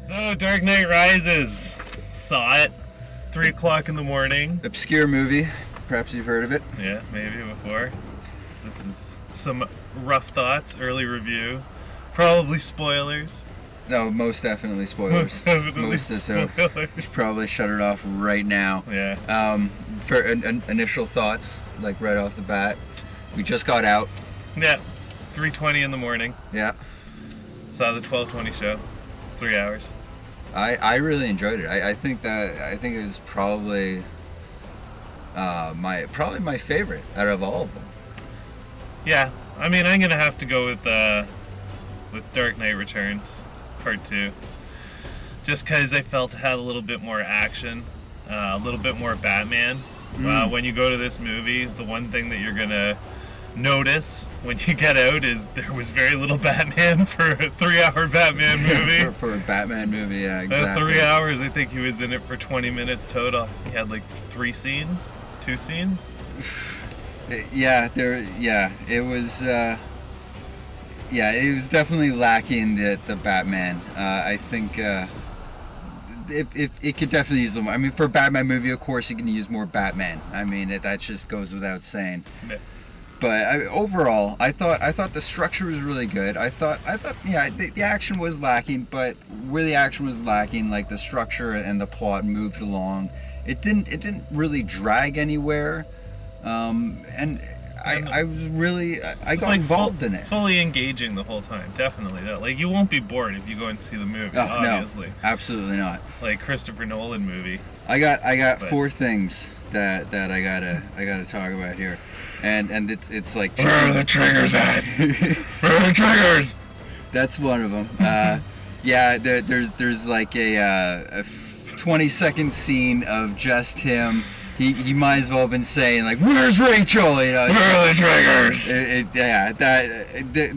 So, Dark Knight Rises. Saw it. 3 o'clock in the morning. Obscure movie. Perhaps you've heard of it. Yeah, maybe before. This is some rough thoughts, early review. Probably spoilers. No, most definitely spoilers. Most spoilers. You should probably shut it off right now. Yeah. For initial thoughts, like right off the bat, we just got out. Yeah. 3:20 in the morning. Yeah. Saw the 12:20 show. 3 hours. I really enjoyed it. I think it was probably my favorite out of all of them. Yeah, I mean, I'm gonna have to go with Dark Knight Returns Part 2, just because I felt it had a little bit more action, a little bit more Batman. When you go to this movie, the one thing that you're gonna notice when you get out is there was very little Batman for a 3-hour Batman movie. for a Batman movie, yeah, exactly. 3 hours, I think he was in it for 20 minutes total. He had like 2 scenes. Yeah, it was definitely lacking the Batman. I think it could definitely use more. I mean, for a Batman movie, of course, you can use more Batman. I mean, that just goes without saying. Yeah. But overall, I thought the structure was really good. I thought yeah, the action was lacking, but where the action was lacking, like the structure and the plot moved along. It didn't really drag anywhere, and I was really I got like involved in it. Fully engaging the whole time, definitely. Like, you won't be bored if you go and see the movie. Obviously, no, absolutely not. Like Christopher Nolan movie. I got 4 things that I gotta talk about here. And it's like, where are the triggers at? Where are the triggers? That's one of them. Yeah, there's like a 20-second scene of just him. He might as well have been saying like, "Where's Rachel?" You know. Where are the triggers?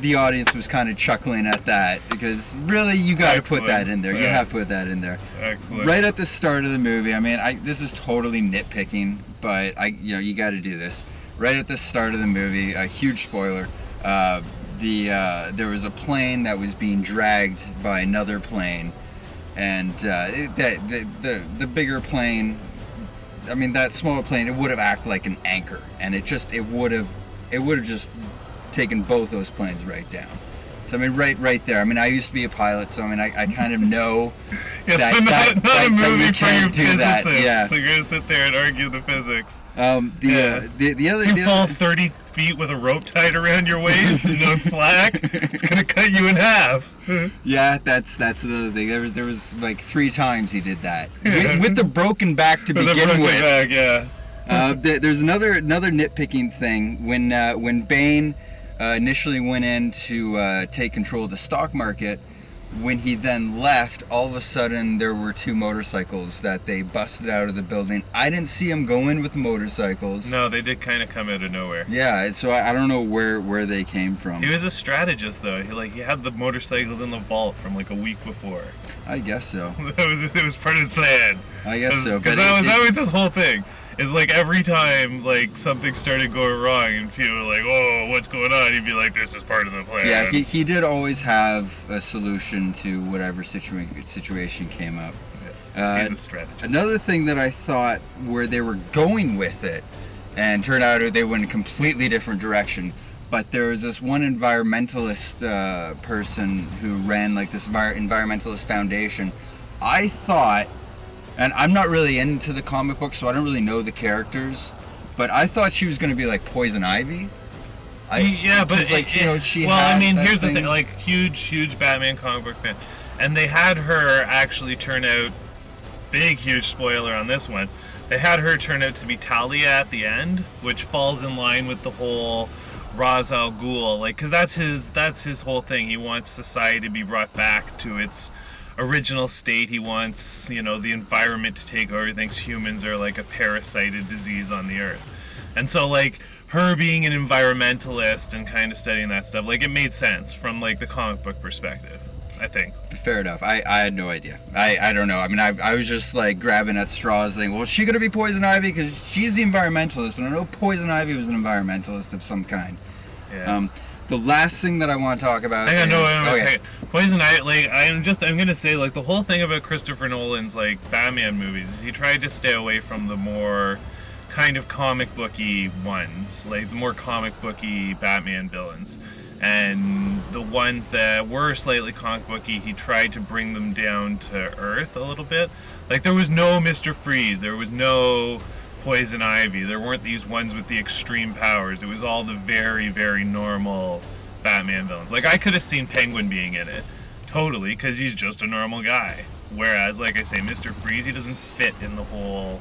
The audience was kind of chuckling at that, because really you got to put that in there. Yeah. You have to put that in there. Excellent. Right at the start of the movie. I mean, this is totally nitpicking, but you got to do this. Right at the start of the movie, a huge spoiler, there was a plane that was being dragged by another plane, and the bigger plane, I mean, that smaller plane, it would have acted like an anchor, and it would have just taken both those planes right down. So I mean, right there. I mean, I used to be a pilot, so I mean, I kind of know yes, not a movie for your physicists. Yeah. So you're gonna sit there and argue the physics. The other, you fall 30 feet with a rope tied around your waist and no slack. It's gonna cut you in half. Yeah, that's the other thing. There was like 3 times he did that with the broken back to begin with. Back, yeah. There's another nitpicking thing when Bane initially went in to take control of the stock market. When he then left, all of a sudden there were 2 motorcycles that they busted out of the building. I didn't see him go in with the motorcycles. No, they did kind of come out of nowhere. Yeah, so I don't know where they came from. He was a strategist, though. He had the motorcycles in the vault from like a week before. I guess so. It was part of his plan. I guess so. Because that was his whole thing. Is like every time like something started going wrong and people were like, "Oh, what's going on?" He'd be like, "This is part of the plan." Yeah, he did always have a solution to whatever situation came up. Yes, he's a strategist. Another thing that I thought where they were going with it, and turned out they went in a completely different direction. But there was this one environmentalist person who ran like this environmentalist foundation. I thought. And I'm not really into the comic book, so I don't really know the characters. But I thought she was going to be like Poison Ivy. Yeah, but like, she. Well, I mean, here's the thing: like, huge Batman comic book fan, and they had her actually turn out. Big, huge spoiler on this one. They had her turn out to be Talia at the end, which falls in line with the whole Ra's al Ghul, like, because that's his whole thing. He wants society to be brought back to its original state. He wants, the environment to take over. He thinks humans are like a parasited disease on the earth. And so like her being an environmentalist and kind of studying that stuff, like, it made sense from like the comic book perspective, I think. Fair enough. I had no idea. I don't know. I mean, I was just like grabbing at straws saying, well, is she gonna be Poison Ivy? Because she's the environmentalist, and I know Poison Ivy was an environmentalist of some kind. Yeah. The last thing that I want to talk about. Hang on, no, wait a okay. second. Poison Ivy, like, I'm gonna say, like, the whole thing about Christopher Nolan's, like, Batman movies is he tried to stay away from the more kind of comic booky ones, like the more comic booky Batman villains. And the ones that were slightly comic booky, he tried to bring them down to earth a little bit. Like, there was no Mr. Freeze, there was no Poison Ivy, there weren't these ones with the extreme powers. It was all the very, very normal Batman villains. Like, I could have seen Penguin being in it, totally, because he's just a normal guy. Whereas, like I say, Mr. Freeze, he doesn't fit in the whole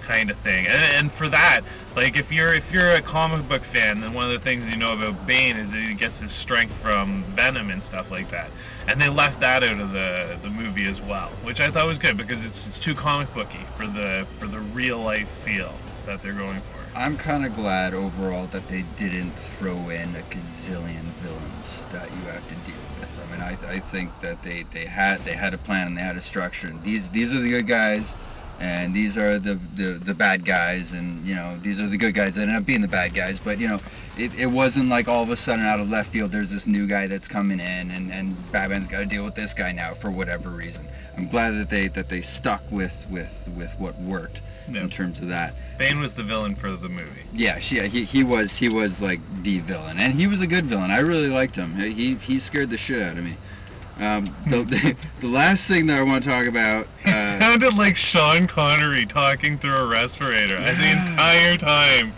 kind of thing. And for that, like, if you're a comic book fan, then one of the things you know about Bane is that he gets his strength from Venom and stuff like that. And they left that out of the movie as well, which I thought was good because it's too comic booky for the real life feel that they're going for. I'm kind of glad overall that they didn't throw in a gazillion villains that you have to deal with. I mean, I think that they had a plan and they had a structure. These are the good guys, and these are the bad guys, and you know, these are the good guys that ended up being the bad guys. But you know, it wasn't like all of a sudden out of left field there's this new guy that's coming in, and Batman's got to deal with this guy now for whatever reason. I'm glad that they stuck with what worked. Yeah. In terms of that, Bane was the villain for the movie. Yeah, he was like the villain, and he was a good villain. I really liked him. He scared the shit out of me. The last thing that I want to talk about. He sounded like Sean Connery talking through a respirator the entire time.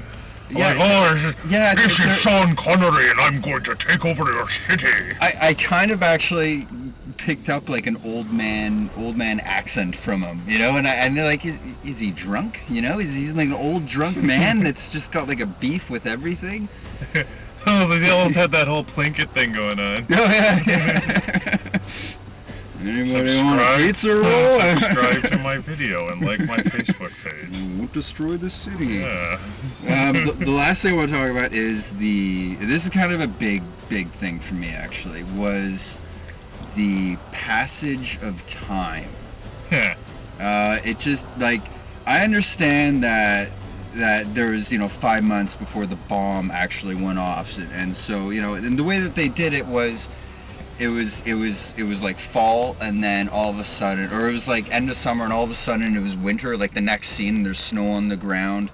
Yeah, this is Sean Connery, and I'm going to take over your city. I kind of actually picked up like an old man accent from him, you know, and they're like, is he drunk? You know, is he like an old drunk man that's just got like a beef with everything? Oh, so he almost had that whole Plinkett thing going on. Oh yeah. Anybody want a pizza roll? Subscribe to my video and like my Facebook page. You won't destroy the city. Yeah. The last thing I want to talk about is this is kind of a big thing for me actually, was the passage of time. It just, like, I understand that there was, you know, 5 months before the bomb actually went off, and so, you know, and the way that they did it was it was like fall, and then all of a sudden, or it was like end of summer and all of a sudden it was winter, like the next scene there's snow on the ground,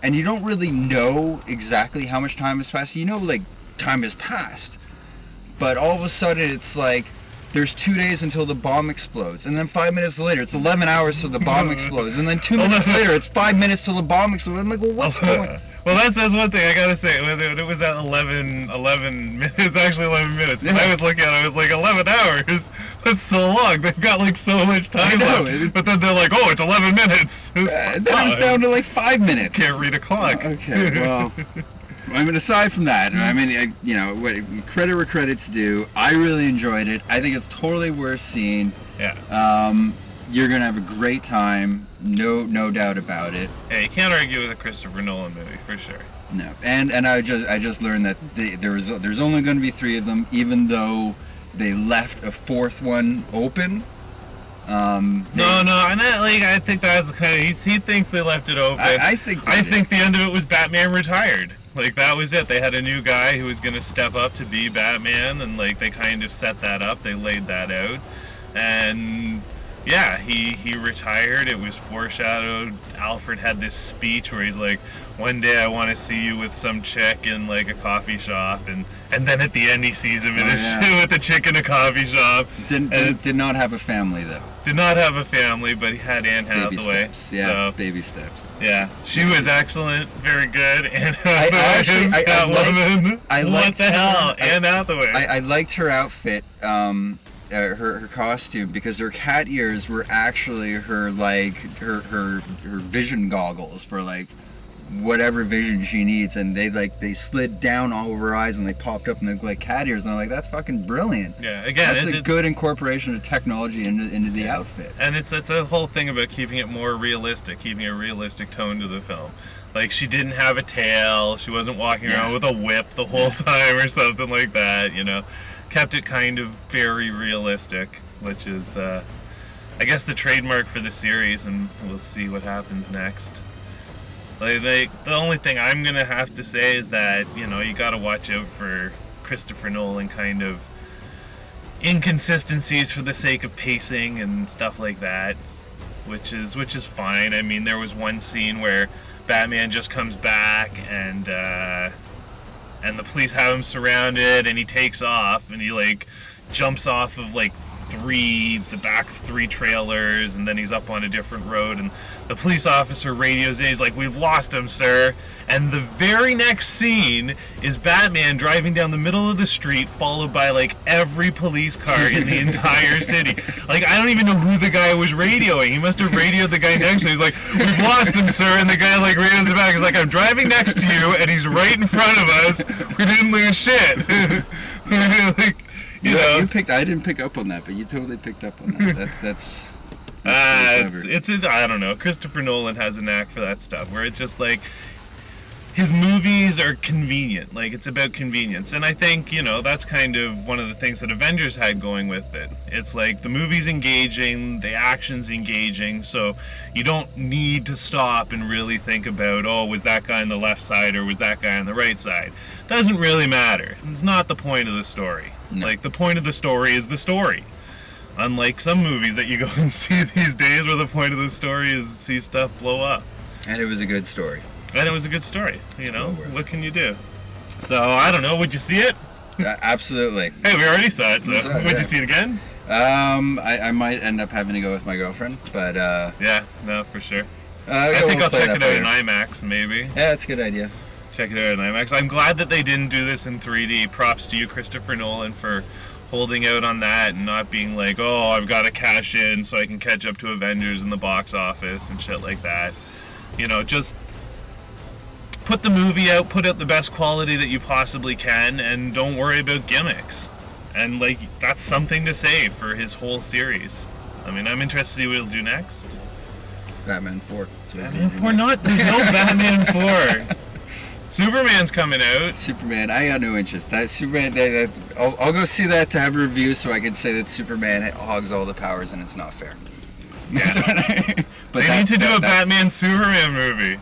and you don't really know exactly how much time has passed. You know, like, time has passed, but all of a sudden it's like there's 2 days until the bomb explodes, and then 5 minutes later it's 11 hours till the bomb explodes, and then 2 minutes later it's 5 minutes till the bomb explodes. I'm like, well, what's going on? Well, that's one thing I gotta say. It was at 11 minutes, actually 11 minutes. When I was looking at it, I was like, 11 hours? That's so long. They've got like so much time left. But then they're like, oh, it's 11 minutes. Then it's down to like 5 minutes. Can't read a clock. Okay, well, I mean, aside from that, I mean, you know, credit where credit's due. I really enjoyed it. I think it's totally worth seeing. Yeah. You're gonna have a great time, no doubt about it. Yeah, you can't argue with a Christopher Nolan movie for sure. No, and I just learned that there's only going to be 3 of them, even though they left a 4th one open. No, and I think that's kind of he thinks they left it open. I think the end of it was Batman retired. Like, that was it. They had a new guy who was going to step up to be Batman, and like they kind of set that up. They laid that out, and yeah, he retired. It was foreshadowed. Alfred had this speech where he's like, one day I want to see you with some chick in like a coffee shop, and then at the end he sees him with a chick in a coffee shop. Did not have a family though. Did not have a family, but he had Anne Hathaway. Baby steps. Yeah, so, baby steps. Yeah, she was excellent, very good. Anne Hathaway, what the hell, Anne Hathaway. I liked her outfit. Her costume, because her cat ears were actually her vision goggles for like whatever vision she needs, and they slid down all over her eyes and they popped up and they looked like cat ears, and I'm like, that's fucking brilliant. Yeah, again, that's a good incorporation of technology into the outfit. And it's a whole thing about keeping it more realistic, keeping a realistic tone to the film. Like, she didn't have a tail, she wasn't walking around with a whip the whole time or something like that, you know. Kept it kind of very realistic, which is, I guess, the trademark for the series, and we'll see what happens next. Like the only thing I'm gonna have to say is that, you know, you gotta watch out for Christopher Nolan kind of inconsistencies for the sake of pacing and stuff like that, which is fine. I mean, there was one scene where Batman just comes back and the police have him surrounded, and he takes off, and he like jumps off of like the back of 3 trailers, and then he's up on a different road, and the police officer radios in, he's like, "We've lost him, sir." And the very next scene is Batman driving down the middle of the street, followed by like every police car in the entire city. Like, I don't even know who the guy was radioing. He must have radioed the guy next to him. He's like, "We've lost him, sir." And the guy like radios the back. He's like, "I'm driving next to you, and he's right in front of us. We didn't lose shit." Like, you know, I didn't pick up on that, but you totally picked up on that. That's I don't know. Christopher Nolan has a knack for that stuff, where it's just like his movies are convenient. Like, it's about convenience, and I think, you know, that's kind of one of the things that Avengers had going with it. It's like the movie's engaging, the action's engaging, so you don't need to stop and really think about, oh, was that guy on the left side or was that guy on the right side? Doesn't really matter. It's not the point of the story. No. Like, the point of the story is the story. Unlike some movies that you go and see these days, where the point of the story is to see stuff blow up. And it was a good story. And it was a good story, you know? What can you do? So, I don't know, would you see it? Absolutely. Hey, we already saw it, so would you see it again? I might end up having to go with my girlfriend, but yeah, no, for sure. I think I'll check it out in IMAX, maybe. Yeah, that's a good idea. Check it out in IMAX. I'm glad that they didn't do this in 3D. Props to you, Christopher Nolan, for holding out on that and not being like, oh, I've got to cash in so I can catch up to Avengers in the box office and shit like that. You know, just put the movie out, put out the best quality that you possibly can, and don't worry about gimmicks. And, like, that's something to say for his whole series. I mean, I'm interested to see what he'll do next. Batman 4. Batman 4? There's no Batman 4. Superman's coming out. Superman, I got no interest. Superman, I'll go see that to have a review so I can say that Superman hogs all the powers and it's not fair. Yeah. But they need to do a Batman Superman movie.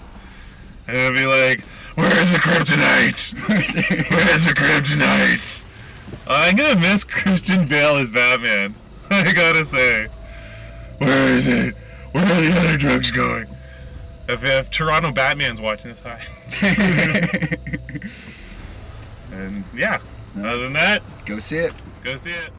And it'll be like, where's the kryptonite? Where's the kryptonite? I'm gonna miss Christian Bale as Batman. I gotta say. Where is it? Where are the other drugs going? If Toronto Batman's watching this, hi. And yeah, other than that, go see it. Go see it.